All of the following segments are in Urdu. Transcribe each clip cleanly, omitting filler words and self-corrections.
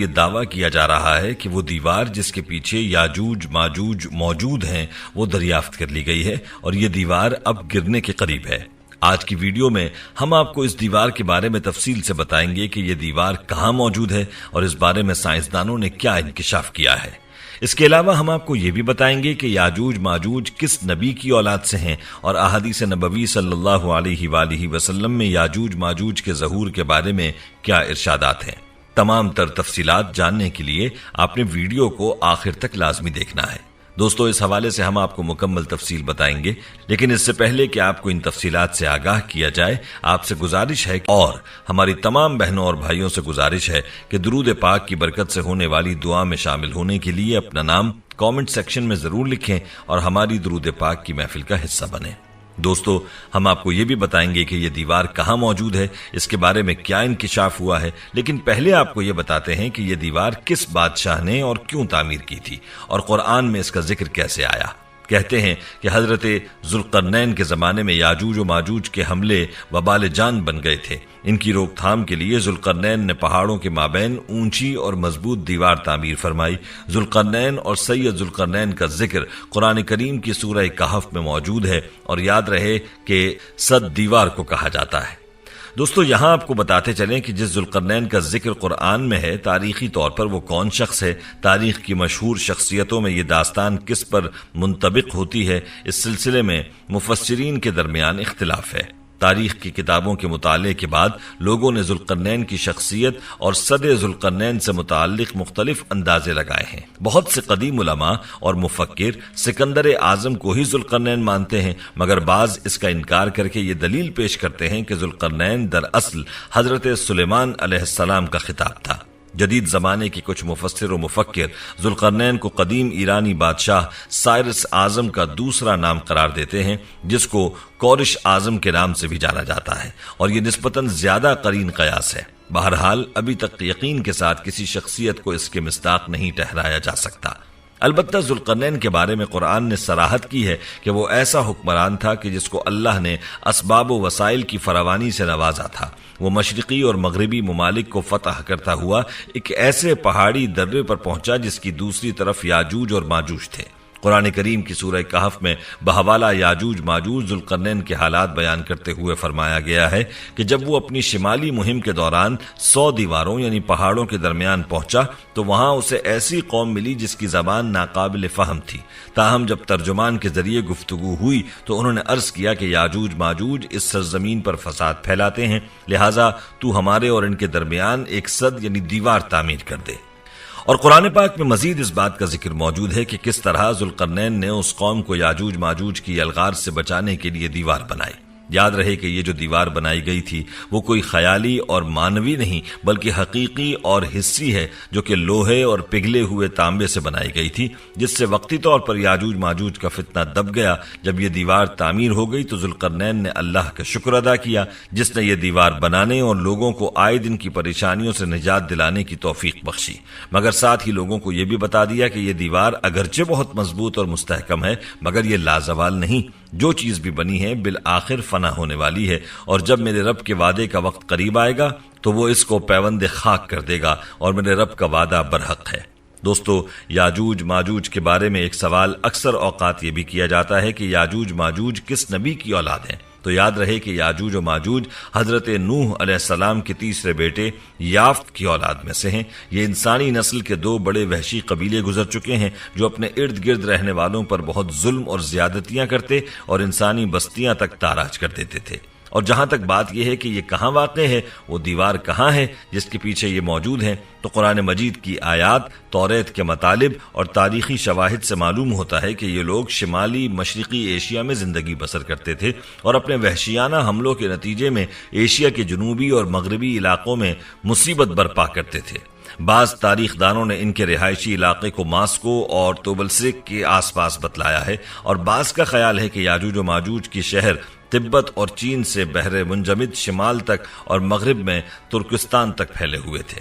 یہ دعویٰ کیا جا رہا ہے کہ وہ دیوار جس کے پیچھے یاجوج ماجوج موجود ہیں وہ دریافت کر لی گئی ہے اور یہ دیوار اب گرنے کے قریب ہے۔ آج کی ویڈیو میں ہم آپ کو اس دیوار کے بارے میں تفصیل سے بتائیں گے کہ یہ دیوار کہاں موجود ہے اور اس بارے میں سائنسدانوں نے کیا انکشاف کیا ہے۔ اس کے علاوہ ہم آپ کو یہ بھی بتائیں گے کہ یاجوج ماجوج کس نبی کی اولاد سے ہیں اور احادیث نبوی صلی اللہ علیہ وآلہ وسلم میں یاجوج ماجوج کے ظہور کے بارے میں کیا ارشادات ہیں۔ تمام تر تفصیلات جاننے کے لیے آپ نے ویڈیو کو آخر تک لازمی دیکھنا ہے۔ دوستو، اس حوالے سے ہم آپ کو مکمل تفصیل بتائیں گے، لیکن اس سے پہلے کہ آپ کو ان تفصیلات سے آگاہ کیا جائے، آپ سے گزارش ہے اور ہماری تمام بہنوں اور بھائیوں سے گزارش ہے کہ درود پاک کی برکت سے ہونے والی دعا میں شامل ہونے کے لیے اپنا نام کامنٹ سیکشن میں ضرور لکھیں اور ہماری درود پاک کی محفل کا حصہ بنیں۔ دوستو، ہم آپ کو یہ بھی بتائیں گے کہ یہ دیوار کہاں موجود ہے، اس کے بارے میں کیا انکشاف ہوا ہے، لیکن پہلے آپ کو یہ بتاتے ہیں کہ یہ دیوار کس بادشاہ نے اور کیوں تعمیر کی تھی اور قرآن میں اس کا ذکر کیسے آیا۔ کہتے ہیں کہ حضرت ذوالقرنین کے زمانے میں یاجوج و ماجوج کے حملے وبال جان بن گئے تھے۔ ان کی روک تھام کے لیے ذوالقرنین نے پہاڑوں کے مابین اونچی اور مضبوط دیوار تعمیر فرمائی۔ ذوالقرنین اور سید ذوالقرنین کا ذکر قرآن کریم کی سورہ کہف میں موجود ہے اور یاد رہے کہ صد دیوار کو کہا جاتا ہے۔ دوستو، یہاں آپ کو بتاتے چلیں کہ جس ذوالقرنین کا ذکر قرآن میں ہے، تاریخی طور پر وہ کون شخص ہے، تاریخ کی مشہور شخصیتوں میں یہ داستان کس پر منطبق ہوتی ہے، اس سلسلے میں مفسرین کے درمیان اختلاف ہے۔ تاریخ کی کتابوں کے مطالعے کے بعد لوگوں نے ذوالقرنین کی شخصیت اور صد ذوالقرنین سے متعلق مختلف اندازے لگائے ہیں۔ بہت سے قدیم علماء اور مفکر سکندر اعظم کو ہی ذوالقرنین مانتے ہیں، مگر بعض اس کا انکار کر کے یہ دلیل پیش کرتے ہیں کہ ذوالقرنین دراصل حضرت سلیمان علیہ السلام کا خطاب تھا۔ جدید زمانے کے کچھ مفسر و مفکر ذوالقرنین کو قدیم ایرانی بادشاہ سائرس اعظم کا دوسرا نام قرار دیتے ہیں، جس کو کورش اعظم کے نام سے بھی جانا جاتا ہے، اور یہ نسبتاً زیادہ قرین قیاس ہے۔ بہرحال ابھی تک یقین کے ساتھ کسی شخصیت کو اس کے مصداق نہیں ٹھہرایا جا سکتا۔ البتہ ذوالقرنین کے بارے میں قرآن نے صراحت کی ہے کہ وہ ایسا حکمران تھا کہ جس کو اللہ نے اسباب و وسائل کی فراوانی سے نوازا تھا۔ وہ مشرقی اور مغربی ممالک کو فتح کرتا ہوا ایک ایسے پہاڑی درے پر پہنچا جس کی دوسری طرف یاجوج اور ماجوج تھے۔ قرآن کریم کی سورہ کہف میں بحوالہ یاجوج ماجوج ذوالقرنین کے حالات بیان کرتے ہوئے فرمایا گیا ہے کہ جب وہ اپنی شمالی مہم کے دوران 100 دیواروں یعنی پہاڑوں کے درمیان پہنچا تو وہاں اسے ایسی قوم ملی جس کی زبان ناقابل فہم تھی۔ تاہم جب ترجمان کے ذریعے گفتگو ہوئی تو انہوں نے عرض کیا کہ یاجوج ماجوج اس سرزمین پر فساد پھیلاتے ہیں، لہٰذا تو ہمارے اور ان کے درمیان ایک سد یعنی دیوار تعمیر کر دے۔ اور قرآن پاک میں مزید اس بات کا ذکر موجود ہے کہ کس طرح ذوالقرنین نے اس قوم کو یاجوج ماجوج کی الغار سے بچانے کے لیے دیوار بنائی۔ یاد رہے کہ یہ جو دیوار بنائی گئی تھی وہ کوئی خیالی اور مانوی نہیں بلکہ حقیقی اور حسی ہے، جو کہ لوہے اور پگھلے ہوئے تانبے سے بنائی گئی تھی، جس سے وقتی طور پر یاجوج ماجوج کا فتنہ دب گیا۔ جب یہ دیوار تعمیر ہو گئی تو ذوالقرنین نے اللہ کا شکر ادا کیا جس نے یہ دیوار بنانے اور لوگوں کو آئے دن کی پریشانیوں سے نجات دلانے کی توفیق بخشی، مگر ساتھ ہی لوگوں کو یہ بھی بتا دیا کہ یہ دیوار اگرچہ بہت مضبوط اور مستحکم ہے مگر یہ لازوال نہیں، جو چیز بھی بنی ہے بالآخر فنا ہونے والی ہے، اور جب میرے رب کے وعدے کا وقت قریب آئے گا تو وہ اس کو پیوند خاک کر دے گا، اور میرے رب کا وعدہ برحق ہے۔ دوستو، یاجوج ماجوج کے بارے میں ایک سوال اکثر اوقات یہ بھی کیا جاتا ہے کہ یاجوج ماجوج کس نبی کی اولاد ہیں؟ تو یاد رہے کہ یاجوج و ماجوج حضرت نوح علیہ السلام کے تیسرے بیٹے یافت کی اولاد میں سے ہیں۔ یہ انسانی نسل کے 2 بڑے وحشی قبیلے گزر چکے ہیں جو اپنے ارد گرد رہنے والوں پر بہت ظلم اور زیادتیاں کرتے اور انسانی بستیاں تک تاراج کر دیتے تھے۔ اور جہاں تک بات یہ ہے کہ یہ کہاں واقع ہے، وہ دیوار کہاں ہے جس کے پیچھے یہ موجود ہے، تو قرآن مجید کی آیات، توریت کے مطالب اور تاریخی شواہد سے معلوم ہوتا ہے کہ یہ لوگ شمالی مشرقی ایشیا میں زندگی بسر کرتے تھے اور اپنے وحشیانہ حملوں کے نتیجے میں ایشیا کے جنوبی اور مغربی علاقوں میں مصیبت برپا کرتے تھے۔ بعض تاریخ دانوں نے ان کے رہائشی علاقے کو ماسکو اور توبلسک کے آس پاس بتلایا ہے، اور بعض کا خیال ہے کہ یاجوج و ماجوج کی شہر تبت اور چین سے بحر منجمد شمال تک اور مغرب میں ترکستان تک پھیلے ہوئے تھے۔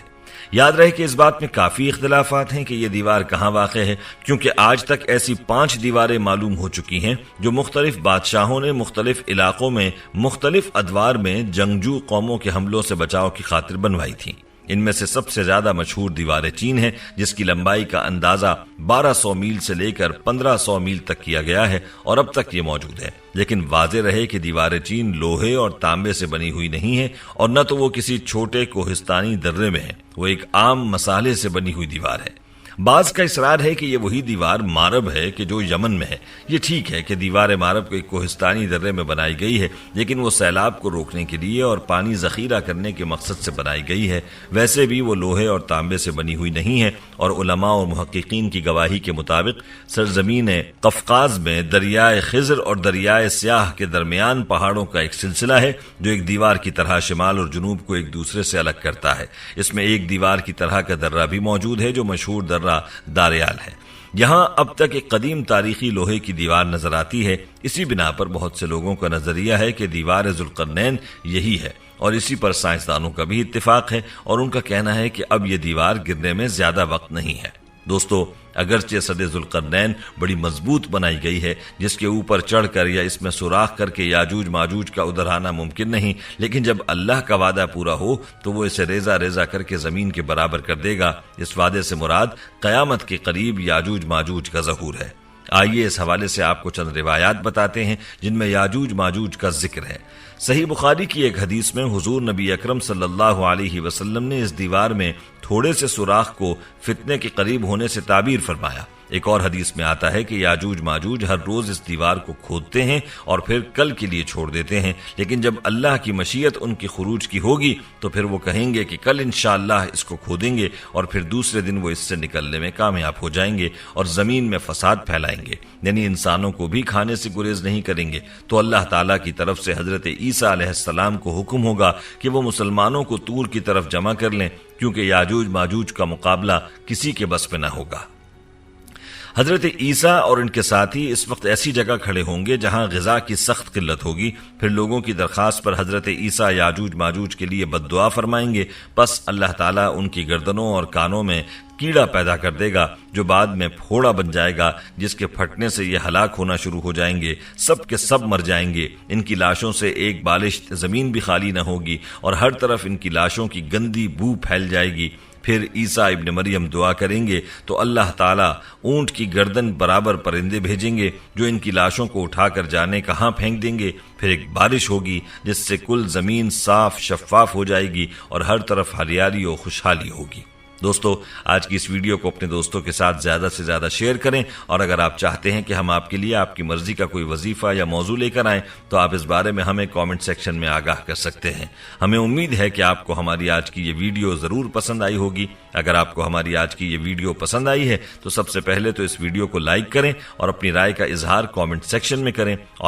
یاد رہے کہ اس بات میں کافی اختلافات ہیں کہ یہ دیوار کہاں واقع ہے، کیونکہ آج تک ایسی 5 دیواریں معلوم ہو چکی ہیں جو مختلف بادشاہوں نے مختلف علاقوں میں مختلف ادوار میں جنگجو قوموں کے حملوں سے بچاؤ کی خاطر بنوائی تھیں۔ ان میں سے سب سے زیادہ مشہور دیوار چین ہے، جس کی لمبائی کا اندازہ 1200 میل سے لے کر 1500 میل تک کیا گیا ہے اور اب تک یہ موجود ہے۔ لیکن واضح رہے کہ دیوار چین لوہے اور تانبے سے بنی ہوئی نہیں ہے، اور نہ تو وہ کسی چھوٹے کوہستانی درے میں ہے، وہ ایک عام مسالے سے بنی ہوئی دیوار ہے۔ بعض کا اصرار ہے کہ یہ وہی دیوار مارب ہے کہ جو یمن میں ہے۔ یہ ٹھیک ہے کہ دیوار مارب کو ایک کوہستانی درے میں بنائی گئی ہے، لیکن وہ سیلاب کو روکنے کے لیے اور پانی ذخیرہ کرنے کے مقصد سے بنائی گئی ہے۔ ویسے بھی وہ لوہے اور تانبے سے بنی ہوئی نہیں ہے، اور علماء اور محققین کی گواہی کے مطابق سرزمین قفقاز میں دریائے خضر اور دریائے سیاہ کے درمیان پہاڑوں کا ایک سلسلہ ہے جو ایک دیوار کی طرح شمال اور جنوب کو ایک دوسرے سے الگ کرتا ہے۔ اس میں ایک دیوار کی طرح کا درہ بھی موجود ہے جو مشہور درہ داریال ہے۔ یہاں اب تک ایک قدیم تاریخی لوہے کی دیوار نظر آتی ہے۔ اسی بنا پر بہت سے لوگوں کا نظریہ ہے کہ دیوار ذوالقرنین یہی ہے، اور اسی پر سائنسدانوں کا بھی اتفاق ہے، اور ان کا کہنا ہے کہ اب یہ دیوار گرنے میں زیادہ وقت نہیں ہے۔ دوستو، اگرچہ سد ذوالقرنین بڑی مضبوط بنائی گئی ہے، جس کے اوپر چڑھ کر یا اس میں سوراخ کر کے یاجوج ماجوج کا ادھر آنا ممکن نہیں، لیکن جب اللہ کا وعدہ پورا ہو تو وہ اسے ریزہ ریزہ کر کے زمین کے برابر کر دے گا۔ اس وعدے سے مراد قیامت کے قریب یاجوج ماجوج کا ظہور ہے۔ آئیے اس حوالے سے آپ کو چند روایات بتاتے ہیں جن میں یاجوج ماجوج کا ذکر ہے۔ صحیح بخاری کی ایک حدیث میں حضور نبی اکرم صلی اللہ علیہ وسلم نے اس دیوار میں تھوڑے سے سوراخ کو فتنے کے قریب ہونے سے تعبیر فرمایا۔ ایک اور حدیث میں آتا ہے کہ یاجوج ماجوج ہر روز اس دیوار کو کھودتے ہیں اور پھر کل کے لیے چھوڑ دیتے ہیں، لیکن جب اللہ کی مشیت ان کی خروج کی ہوگی تو پھر وہ کہیں گے کہ کل انشاءاللہ اس کو کھودیں گے، اور پھر دوسرے دن وہ اس سے نکلنے میں کامیاب ہو جائیں گے اور زمین میں فساد پھیلائیں گے، یعنی انسانوں کو بھی کھانے سے گریز نہیں کریں گے۔ تو اللہ تعالیٰ کی طرف سے حضرت عیسیٰ علیہ السلام کو حکم ہوگا کہ وہ مسلمانوں کو طور کی طرف جمع کر لیں، کیونکہ یاجوج ماجوج کا مقابلہ کسی کے بس میں نہ ہوگا۔ حضرت عیسیٰ اور ان کے ساتھی اس وقت ایسی جگہ کھڑے ہوں گے جہاں غذا کی سخت قلت ہوگی۔ پھر لوگوں کی درخواست پر حضرت عیسیٰ یاجوج ماجوج کے لیے بد دعا فرمائیں گے، پس اللہ تعالیٰ ان کی گردنوں اور کانوں میں کیڑا پیدا کر دے گا جو بعد میں پھوڑا بن جائے گا، جس کے پھٹنے سے یہ ہلاک ہونا شروع ہو جائیں گے۔ سب کے سب مر جائیں گے، ان کی لاشوں سے ایک بالشت زمین بھی خالی نہ ہوگی، اور ہر طرف ان کی لاشوں کی گندی بو پھیل جائے گی۔ پھر عیسیٰ ابن مریم دعا کریں گے تو اللہ تعالیٰ اونٹ کی گردن برابر پرندے بھیجیں گے جو ان کی لاشوں کو اٹھا کر جانے کہاں پھینک دیں گے۔ پھر ایک بارش ہوگی جس سے کل زمین صاف شفاف ہو جائے گی اور ہر طرف ہریالی و خوشحالی ہوگی۔ دوستو، آج کی اس ویڈیو کو اپنے دوستوں کے ساتھ زیادہ سے زیادہ شیئر کریں، اور اگر آپ چاہتے ہیں کہ ہم آپ کے لیے آپ کی مرضی کا کوئی وظیفہ یا موضوع لے کر آئیں تو آپ اس بارے میں ہمیں کامنٹ سیکشن میں آگاہ کر سکتے ہیں۔ ہمیں امید ہے کہ آپ کو ہماری آج کی یہ ویڈیو ضرور پسند آئی ہوگی۔ اگر آپ کو ہماری آج کی یہ ویڈیو پسند آئی ہے تو سب سے پہلے تو اس ویڈیو کو لائک کریں اور اپنی رائے کا اظہار کامنٹ سیکشن میں کریں، اور